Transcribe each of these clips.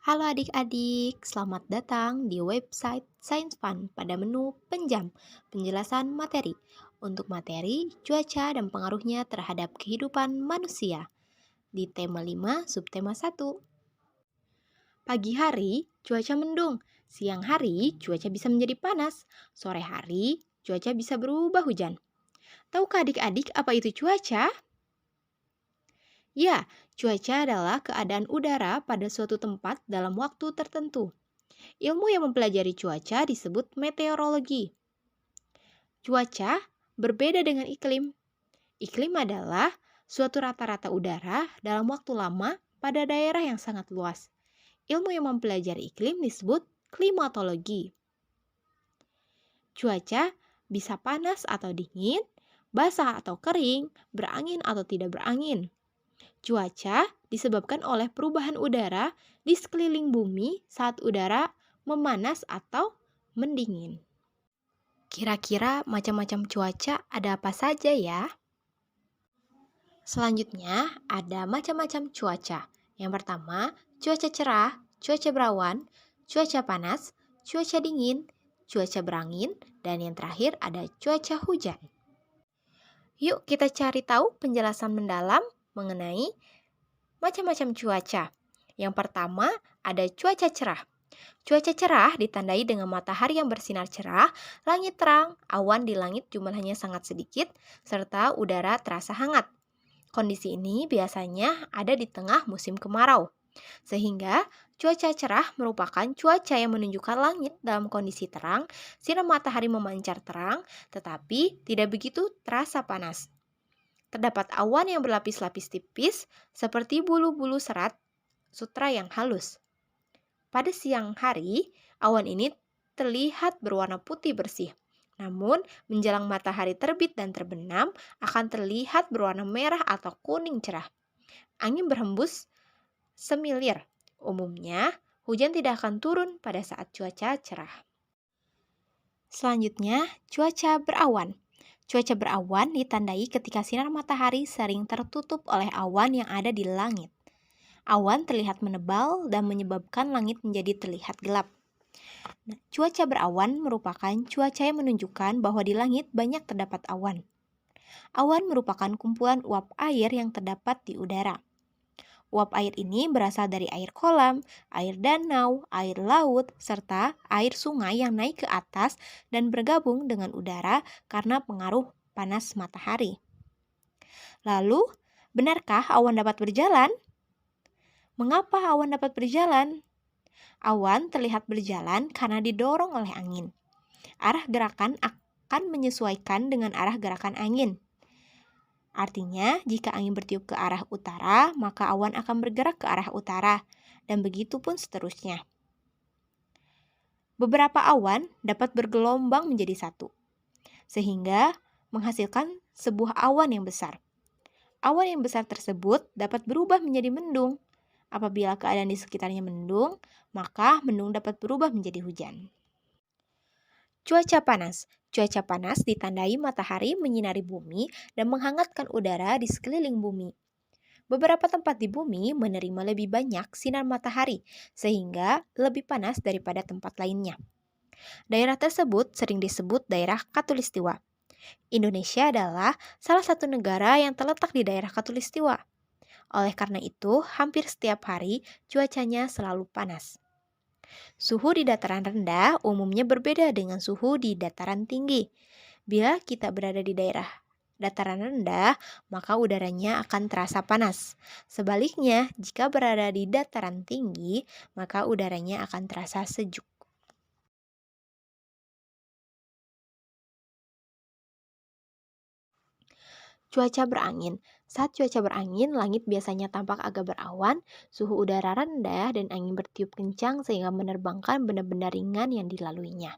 Halo adik-adik, selamat datang di website Science Fun pada menu Penjam, penjelasan materi. Untuk materi, cuaca dan pengaruhnya terhadap kehidupan manusia. Di tema 5, subtema 1. Pagi hari, cuaca mendung. Siang hari, cuaca bisa menjadi panas. Sore hari, cuaca bisa berubah hujan. Tahukah adik-adik apa itu cuaca? Ya, cuaca adalah keadaan udara pada suatu tempat dalam waktu tertentu. Ilmu yang mempelajari cuaca disebut meteorologi. Cuaca berbeda dengan iklim. Iklim adalah suatu rata-rata udara dalam waktu lama pada daerah yang sangat luas. Ilmu yang mempelajari iklim disebut klimatologi. Cuaca bisa panas atau dingin, basah atau kering, berangin atau tidak berangin. Cuaca disebabkan oleh perubahan udara di sekeliling bumi saat udara memanas atau mendingin. Kira-kira macam-macam cuaca ada apa saja ya? Selanjutnya ada macam-macam cuaca. Yang pertama, cuaca cerah, cuaca berawan, cuaca panas, cuaca dingin, cuaca berangin, dan yang terakhir ada cuaca hujan. Yuk kita cari tahu penjelasan mendalam mengenai macam-macam cuaca. Yang pertama ada cuaca cerah. Cuaca cerah ditandai dengan matahari yang bersinar cerah, langit terang, awan di langit jumlahnya sangat sedikit, serta udara terasa hangat. Kondisi ini biasanya ada di tengah musim kemarau. Sehingga cuaca cerah merupakan cuaca yang menunjukkan langit dalam kondisi terang, sinar matahari memancar terang, tetapi tidak begitu terasa panas. Terdapat awan yang berlapis-lapis tipis seperti bulu-bulu serat sutra yang halus. Pada siang hari, awan ini terlihat berwarna putih bersih. Namun, menjelang matahari terbit dan terbenam, akan terlihat berwarna merah atau kuning cerah. Angin berhembus semilir. Umumnya, hujan tidak akan turun pada saat cuaca cerah. Selanjutnya, cuaca berawan. Cuaca berawan ditandai ketika sinar matahari sering tertutup oleh awan yang ada di langit. Awan terlihat menebal dan menyebabkan langit menjadi terlihat gelap. Nah, cuaca berawan merupakan cuaca yang menunjukkan bahwa di langit banyak terdapat awan. Awan merupakan kumpulan uap air yang terdapat di udara. Uap air ini berasal dari air kolam, air danau, air laut, serta air sungai yang naik ke atas dan bergabung dengan udara karena pengaruh panas matahari. Lalu, benarkah awan dapat berjalan? Mengapa awan dapat berjalan? Awan terlihat berjalan karena didorong oleh angin. Arah gerakan akan menyesuaikan dengan arah gerakan angin. Artinya, jika angin bertiup ke arah utara, maka awan akan bergerak ke arah utara, dan begitu pun seterusnya. Beberapa awan dapat bergelombang menjadi satu, sehingga menghasilkan sebuah awan yang besar. Awan yang besar tersebut dapat berubah menjadi mendung. Apabila keadaan di sekitarnya mendung, maka mendung dapat berubah menjadi hujan. Cuaca panas. Cuaca panas ditandai matahari menyinari bumi dan menghangatkan udara di sekeliling bumi. Beberapa tempat di bumi menerima lebih banyak sinar matahari, sehingga lebih panas daripada tempat lainnya. Daerah tersebut sering disebut daerah khatulistiwa. Indonesia adalah salah satu negara yang terletak di daerah khatulistiwa. Oleh karena itu, hampir setiap hari cuacanya selalu panas. Suhu di dataran rendah umumnya berbeda dengan suhu di dataran tinggi. Bila kita berada di daerah dataran rendah, maka udaranya akan terasa panas. Sebaliknya, jika berada di dataran tinggi, maka udaranya akan terasa sejuk. Cuaca berangin. Saat cuaca berangin, langit biasanya tampak agak berawan, suhu udara rendah, dan angin bertiup kencang sehingga menerbangkan benda-benda ringan yang dilaluinya.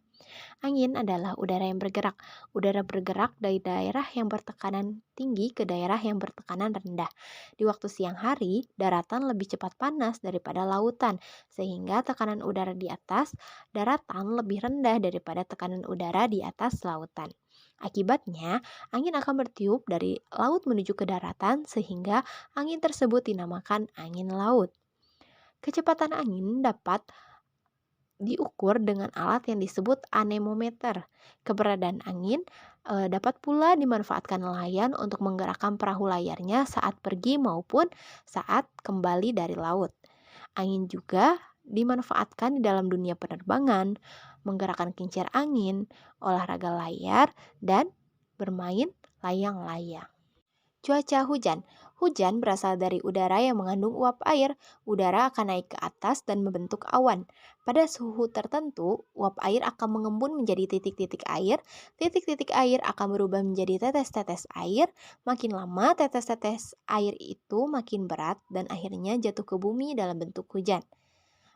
Angin adalah udara yang bergerak. Udara bergerak dari daerah yang bertekanan tinggi ke daerah yang bertekanan rendah. Di waktu siang hari, daratan lebih cepat panas daripada lautan, sehingga tekanan udara di atas daratan lebih rendah daripada tekanan udara di atas lautan. Akibatnya, angin akan bertiup dari laut menuju ke daratan sehingga angin tersebut dinamakan angin laut. Kecepatan angin dapat diukur dengan alat yang disebut anemometer. Keberadaan angin dapat pula dimanfaatkan nelayan untuk menggerakkan perahu layarnya saat pergi maupun saat kembali dari laut. Angin juga dimanfaatkan di dalam dunia penerbangan, menggerakkan kincir angin, olahraga layar, dan bermain layang-layang. Cuaca hujan. Hujan berasal dari udara yang mengandung uap air. Udara akan naik ke atas dan membentuk awan. Pada suhu tertentu, uap air akan mengembun menjadi titik-titik air. Titik-titik air akan berubah menjadi tetes-tetes air. Makin lama, tetes-tetes air itu makin berat dan akhirnya jatuh ke bumi dalam bentuk hujan.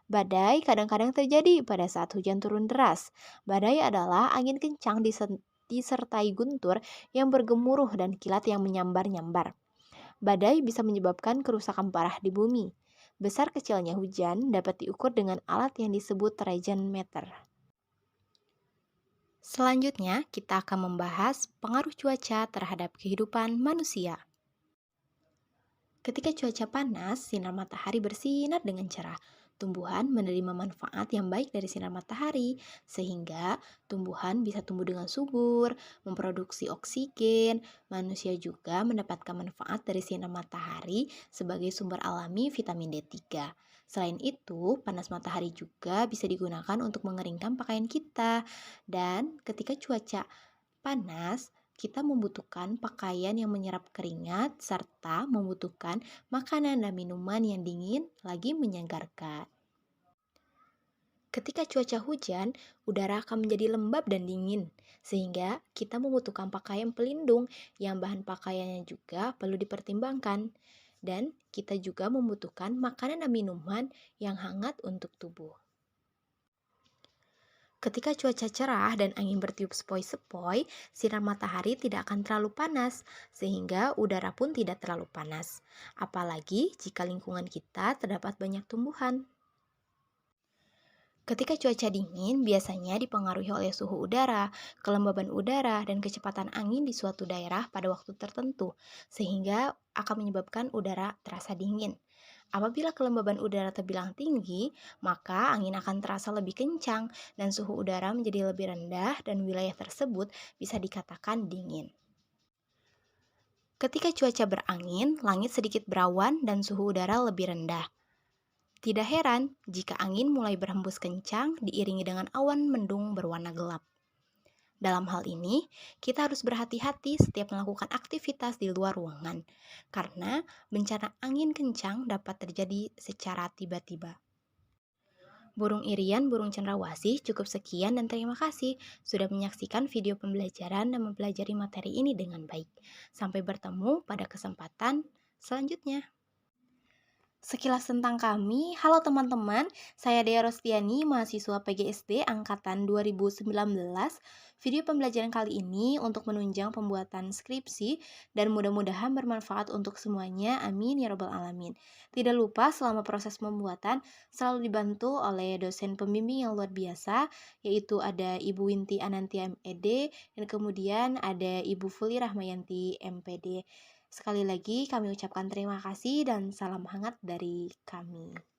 Badai kadang-kadang terjadi pada saat hujan turun deras. Badai adalah angin kencang disertai guntur yang bergemuruh dan kilat yang menyambar-nyambar. Badai bisa menyebabkan kerusakan parah di bumi. Besar kecilnya hujan dapat diukur dengan alat yang disebut regen meter. Selanjutnya, kita akan membahas pengaruh cuaca terhadap kehidupan manusia. Ketika cuaca panas, sinar matahari bersinar dengan cerah. Tumbuhan menerima manfaat yang baik dari sinar matahari, sehingga tumbuhan bisa tumbuh dengan subur, memproduksi oksigen. Manusia juga mendapatkan manfaat dari sinar matahari sebagai sumber alami vitamin D3. Selain itu, panas matahari juga bisa digunakan untuk mengeringkan pakaian kita. Dan ketika cuaca panas, kita membutuhkan pakaian yang menyerap keringat serta membutuhkan makanan dan minuman yang dingin lagi menyegarkan. Ketika cuaca hujan, udara akan menjadi lembab dan dingin, sehingga kita membutuhkan pakaian pelindung yang bahan pakaiannya juga perlu dipertimbangkan. Dan kita juga membutuhkan makanan dan minuman yang hangat untuk tubuh. Ketika cuaca cerah dan angin bertiup sepoi-sepoi, sinar matahari tidak akan terlalu panas, sehingga udara pun tidak terlalu panas. Apalagi jika lingkungan kita terdapat banyak tumbuhan. Ketika cuaca dingin, biasanya dipengaruhi oleh suhu udara, kelembaban udara, dan kecepatan angin di suatu daerah pada waktu tertentu, sehingga akan menyebabkan udara terasa dingin. Apabila kelembaban udara terbilang tinggi, maka angin akan terasa lebih kencang dan suhu udara menjadi lebih rendah dan wilayah tersebut bisa dikatakan dingin. Ketika cuaca berangin, langit sedikit berawan dan suhu udara lebih rendah. Tidak heran jika angin mulai berhembus kencang diiringi dengan awan mendung berwarna gelap. Dalam hal ini, kita harus berhati-hati setiap melakukan aktivitas di luar ruangan, karena bencana angin kencang dapat terjadi secara tiba-tiba. Burung irian, burung cendrawasih, cukup sekian dan terima kasih sudah menyaksikan video pembelajaran dan mempelajari materi ini dengan baik. Sampai bertemu pada kesempatan selanjutnya. Sekilas tentang kami, halo teman-teman, saya Dea Rostiani, mahasiswa PGSD Angkatan 2019. Video pembelajaran kali ini untuk menunjang pembuatan skripsi dan mudah-mudahan bermanfaat untuk semuanya, amin ya robbal alamin. Tidak lupa selama proses pembuatan selalu dibantu oleh dosen pembimbing yang luar biasa, yaitu ada Ibu Winti Anantia MED dan kemudian ada Ibu Fuli Rahmayanti MPD. Sekali lagi kami ucapkan terima kasih dan salam hangat dari kami.